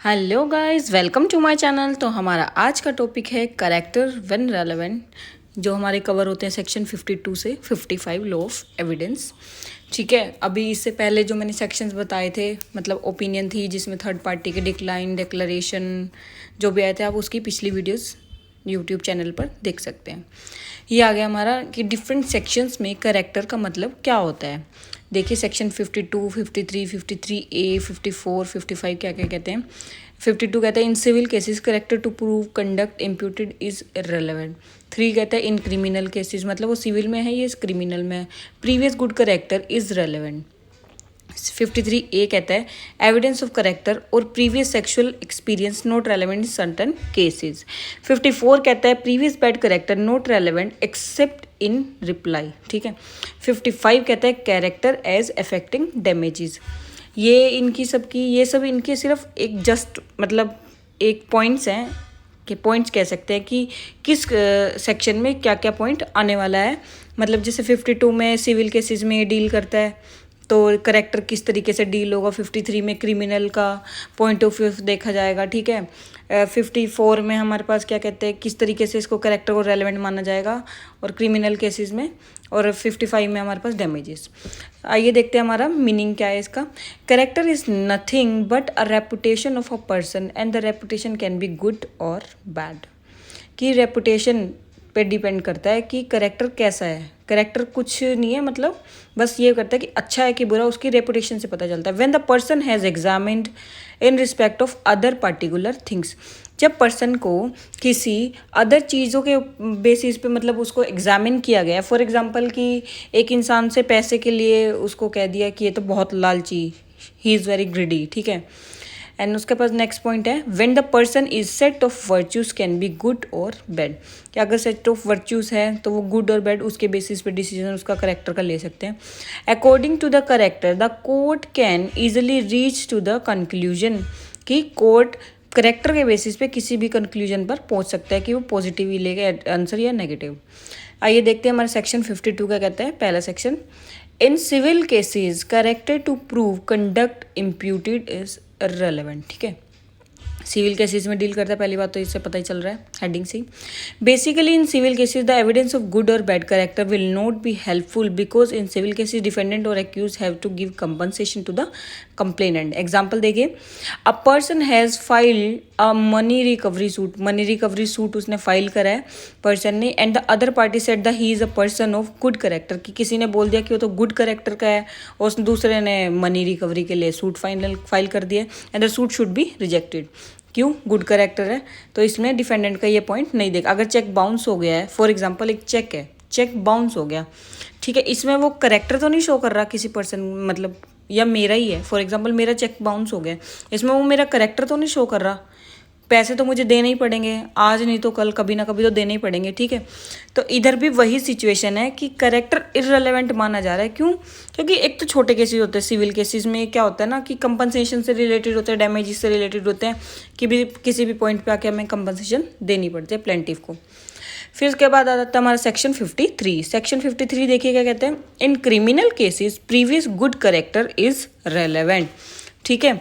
Hello guys, welcome to my channel. तो हमारा आज का टॉपिक है करेक्टर व्हेन रेलेवेंट, जो हमारे कवर होते हैं सेक्शन 52 से 55 लॉ ऑफ एविडेंस। ठीक है, अभी इससे पहले जो मैंने सेक्शंस बताए थे, मतलब ओपिनियन थी जिसमें थर्ड पार्टी के डिक्लाइन, डिक्लेरेशन जो भी आए थे, आप उसकी पिछली वीडियोस यूट्यूब चैनल पर देख सकते हैं। ये आ गया हमारा कि डिफरेंट सेक्शंस में करेक्टर का मतलब क्या होता है। देखिए सेक्शन 52, 53, 53A, 54, 55 क्या क्या कहते हैं। 52 कहता है in civil cases character to prove conduct imputed is irrelevant. 3 कहता है इन क्रिमिनल केसेस, मतलब वो सिविल में है, ये क्रिमिनल में है, previous good character is relevant. 53A कहता है एविडेंस ऑफ करेक्टर और previous sexual experience not relevant in certain cases. 54 कहता है previous bad character not relevant except in reply. ठीक है। 55 कहता है कैरेक्टर एज अफेक्टिंग डैमेजेस। ये इनकी सबकी, ये सब इनके सिर्फ एक जस्ट मतलब एक पॉइंट्स हैं कि पॉइंट्स कह सकते हैं कि किस सेक्शन में क्या क्या पॉइंट आने वाला है। मतलब जैसे 52 में सिविल केसेस में डील करता है, तो करेक्टर किस तरीके से डील होगा। 53 में क्रिमिनल का पॉइंट ऑफ व्यू देखा जाएगा। ठीक है। 54 में हमारे पास क्या कहते हैं, किस तरीके से इसको करेक्टर को रेलेवेंट माना जाएगा और क्रिमिनल केसेस में। और 55 में हमारे पास डैमेजेस। आइए देखते हैं हमारा मीनिंग क्या है इसका। Character is nothing but a reputation of a person and the reputation can be good और बैड। कि रेपुटेशन पे डिपेंड करता है कि करेक्टर कैसा है। करेक्टर कुछ नहीं है, मतलब बस ये करता है कि अच्छा है कि बुरा, उसकी रेपुटेशन से पता चलता है। When the person has examined in respect of other particular things, जब पर्सन को किसी अदर चीज़ों के बेसिस पे मतलब उसको एग्जामिन किया गया। फॉर एग्जांपल कि एक इंसान से पैसे के लिए उसको कह दिया कि ये तो बहुत लालची, ही इज़ वेरी ग्रिडी। ठीक है। एंड उसके पास नेक्स्ट पॉइंट है when the person is set of virtues can be good और बैड। कि अगर सेट ऑफ वर्च्यूज है तो वो गुड और बैड उसके बेसिस पे डिसीजन उसका करेक्टर का ले सकते हैं। According to the character the court can easily reach to the conclusion. कि कोर्ट करेक्टर के बेसिस पे किसी भी कंक्लूजन पर पहुंच सकता है कि वो पॉजिटिव ही लेगा आंसर या नेगेटिव। आइए देखते हैं हमारे सेक्शन 52 का कहता है। पहला section, in civil cases character to prove conduct imputed is relevant. ठीक है, सिविल केसेस में डील करता है, पहली बात तो इससे पता ही चल रहा है हेडिंग से। Basically in civil cases the evidence of good और bad character will not be helpful because in civil cases defendant और accused have to give compensation to the complainant. Example देखिए, a person has filed a money recovery suit. Money recovery suit उसने file करा है person ने, and the other party said the he is a person of good character. कि किसी ने बोल दिया कि वो तो गुड करेक्टर का है और दूसरे ने मनी रिकवरी के लिए सूट फाइल कर दिया, and the suit should be rejected. क्यों? गुड करेक्टर है, तो इसमें डिफेंडेंट का ये पॉइंट नहीं देगा। अगर चेक बाउंस हो गया है, फॉर एग्जांपल एक चेक है, चेक बाउंस हो गया, ठीक है, इसमें वो करेक्टर तो नहीं शो कर रहा किसी पर्सन, मतलब या मेरा ही है, फॉर एग्जांपल मेरा चेक बाउंस हो गया, इसमें वो मेरा करेक्टर तो नहीं शो कर रहा। पैसे तो मुझे देने ही पड़ेंगे, आज नहीं तो कल, कभी ना कभी तो देने ही पड़ेंगे। ठीक है, तो इधर भी वही सिचुएशन है कि करेक्टर इररिलेवेंट माना जा रहा है। क्यों? क्योंकि एक तो छोटे केसेस होते हैं सिविल केसेस में, क्या होता है ना कि कंपनसेशन से रिलेटेड होते हैं, डैमेजेस से रिलेटेड होते हैं, कि भी किसी भी पॉइंट पे आके हमें कंपनसेशन देनी पड़ती है प्लेंटिफ को। फिर उसके बाद आ जाता है हमारा सेक्शन 53। सेक्शन 53 देखिए क्या कहते हैं, in criminal cases previous good character is relevant. ठीक है,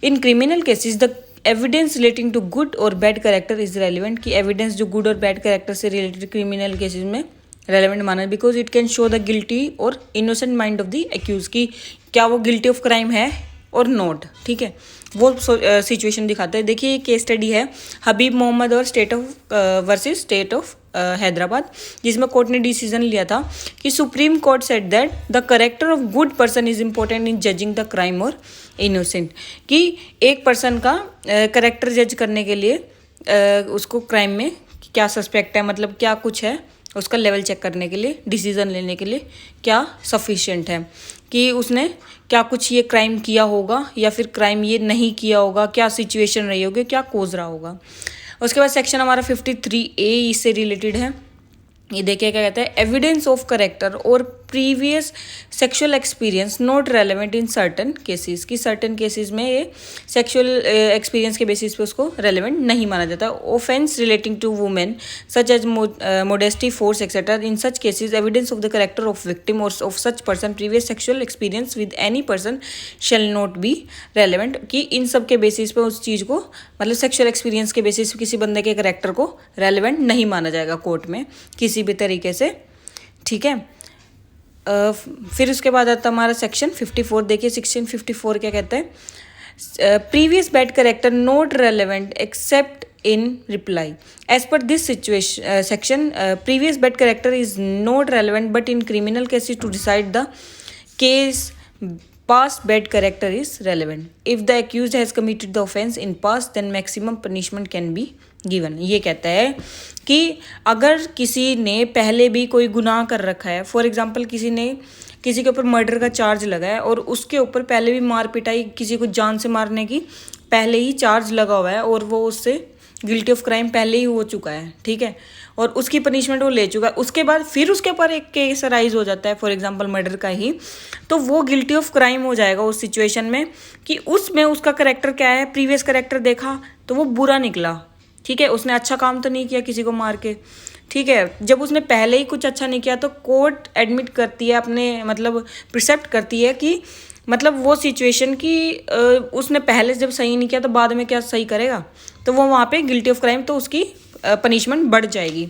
in criminal cases the evidence relating to good और बैड करेक्टर इज रेलिवेंट। की एविडेंस जो गुड और बैड करेक्टर से रिलेटेड क्रिमिनल केसेस में रेलिवेंट माना, because it can show the guilty और innocent mind of the accused, की क्या वो गिल्टी ऑफ क्राइम है और नॉट। ठीक है, वो सिचुएशन दिखाता है। देखिए ये केस स्टडी है हबीब मोहम्मद और state of versus state of Hyderabad, जिसमें कोर्ट ने डिसीजन लिया था कि supreme court said that the character of good person is important in judging the crime और इनोसेंट। कि एक पर्सन का करेक्टर जज करने के लिए उसको क्राइम में क्या सस्पेक्ट है, मतलब क्या कुछ है, उसका लेवल चेक करने के लिए, डिसीजन लेने के लिए क्या सफिशिएंट है, कि उसने क्या कुछ ये क्राइम किया होगा या फिर क्राइम ये नहीं किया होगा, क्या सिचुएशन रही होगी, क्या कोज रहा होगा। उसके बाद सेक्शन हमारा 53A इससे रिलेटेड है। ये देखिए क्या कहता है, एविडेंस ऑफ करेक्टर और previous sexual experience not relevant in certain cases, की सर्टन केसेस में ये सेक्सुअल एक्सपीरियंस के बेसिस पे उसको रेलेवेंट नहीं माना जाता। Offence relating to women such as modesty, force etcetera, in such cases evidence of the character of victim और of such person previous sexual experience with any person shall not be relevant, कि इन सब के basis पे उस चीज़ को मतलब sexual experience के बेसिस पे किसी बंदे के करेक्टर को रेलेवेंट नहीं माना जाएगा कोर्ट में किसी भी तरीके से, ठीक है। फिर उसके बाद आता हमारा सेक्शन 54। देखिए सेक्शन 54 क्या कहता है, previous bad character not relevant except in reply as per this situation section, previous bad character is not relevant but in criminal cases to decide the case past bad character is relevant. If the accused has committed the offense in past then maximum punishment can be given. ये कहता है कि अगर किसी ने पहले भी कोई गुनाह कर रखा है, फॉर एग्जांपल किसी ने किसी के ऊपर मर्डर का चार्ज लगा है और उसके ऊपर पहले भी मार पिटाई, किसी को जान से मारने की पहले ही चार्ज लगा हुआ है और वो उससे गिल्टी ऑफ क्राइम पहले ही हो चुका है, ठीक है, और उसकी पनिशमेंट वो ले चुका है, उसके बाद फिर उसके ऊपर एक केस राइज हो जाता है फॉर एग्जांपल मर्डर का ही, तो वो गिल्टी ऑफ क्राइम हो जाएगा उस सिचुएशन में कि उसमें उसका करेक्टर क्या है, प्रीवियस करेक्टर देखा तो वो बुरा निकला, ठीक है, उसने अच्छा काम तो नहीं किया किसी को मार के, ठीक है। जब उसने पहले ही कुछ अच्छा नहीं किया तो कोर्ट एडमिट करती है, अपने मतलब प्रिसेप्ट करती है कि मतलब वो सिचुएशन की उसने पहले जब सही नहीं किया तो बाद में क्या सही करेगा, तो वो वहाँ पे गिल्टी ऑफ क्राइम, तो उसकी पनिशमेंट बढ़ जाएगी।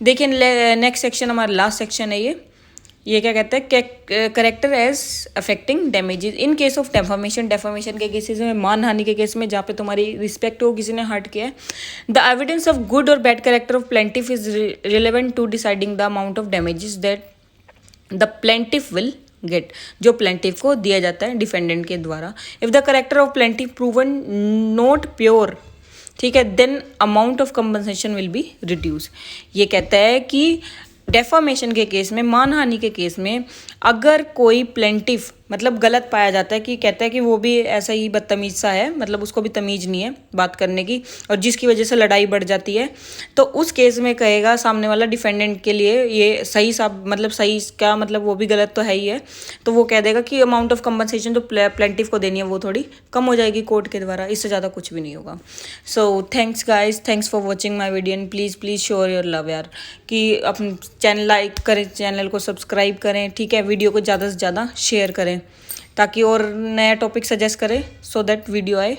देखिए नेक्स्ट सेक्शन हमारा लास्ट सेक्शन है ये क्या कहता है, character as affecting damages in case of defamation, defamation के केसेस में, मानहानि के केस में जहाँ पे तुम्हारी रिस्पेक्ट हो, किसी ने हर्ट किया है, द एविडेंस ऑफ गुड और bad character of plaintiff is relevant to deciding the amount of damages that the plaintiff will get, जो प्लेंटिफ को दिया जाता है डिफेंडेंट के द्वारा। If the character of plaintiff proven not pure, ठीक है, then amount of compensation will be reduce. ये कहता है कि डेफामेशन के केस में, मानहानि के केस में अगर कोई प्लेंटिफ मतलब गलत पाया जाता है, कि कहता है कि वो भी ऐसा ही बदतमीज सा है, मतलब उसको भी तमीज़ नहीं है बात करने की, और जिसकी वजह से लड़ाई बढ़ जाती है, तो उस केस में कहेगा सामने वाला डिफेंडेंट के लिए ये सही साब मतलब सही का मतलब वो भी गलत तो है ही है, तो वो कह देगा कि अमाउंट ऑफ कंपनसेशन जो प्लेंटिफ को देनी है वो थोड़ी कम हो जाएगी कोर्ट के द्वारा, इससे ज़्यादा कुछ भी नहीं होगा। So thanks guys, thanks for watching my video and please शोर योर लव यार, कि अपने चैनल लाइक करें, चैनल को सब्सक्राइब करें, ठीक है, वीडियो को ज़्यादा से ज़्यादा शेयर करें ताकि और नया टॉपिक सजेस्ट करें, सो दैट वीडियो आए